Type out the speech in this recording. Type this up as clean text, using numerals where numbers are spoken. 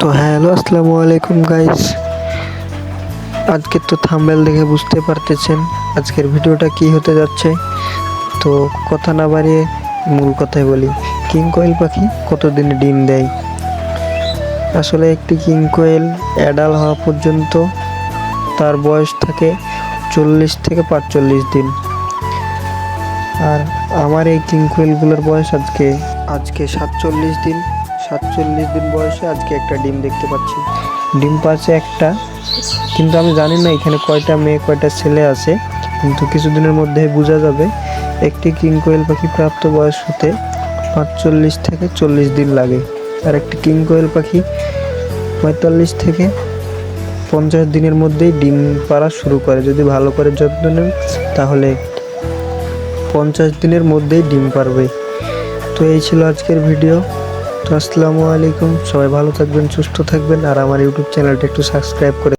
তো হ্যালো, আসসালামু আলাইকুম গাইস। আজকে তো থাম্বনেল দেখে বুঝতে পারতেছেন আজকের ভিডিওটা কি হতে যাচ্ছে। তো কথা না বাড়িয়ে মূল কথায় বলি, কিং কোয়েল পাখি কতদিনে ডিম দেয়। আসলে একটি কিং কোয়েল অ্যাডাল্ট হওয়া পর্যন্ত তার বয়স থাকে 40 থেকে 45 দিন। আর আমার এই কিং কোয়েলগুলোর বয়স আজকে 47 দিন। 47 দিন বয়সে আজকে একটা ডিম দেখতে পাচ্ছি। ডিম পাচ্ছে একটা, কিন্তু আমি জানি না এখানে কয়টা মেয়ে কয়টা ছেলে আছে, কিন্তু কিছুদিনের মধ্যে বোঝা যাবে। একটি কিং কোয়েল পাখি প্রাপ্ত বয়স হতে 45 থেকে 40 দিন লাগে, আর একটি কিং কোয়েল পাখি 45 থেকে 50 দিনের মধ্যেই ডিম পাড়া শুরু করে। যদি ভালো করে যত্ন নেন তাহলে 50 দিনের মধ্যেই ডিম পারবে। তো এই ছিল আজকের ভিডিও। তো আসসালামু আলাইকুম, সবাই ভালো থাকবেন, সুস্থ থাকবেন, আর আমার ইউটিউব চ্যানেলটা একটু সাবস্ক্রাইব করে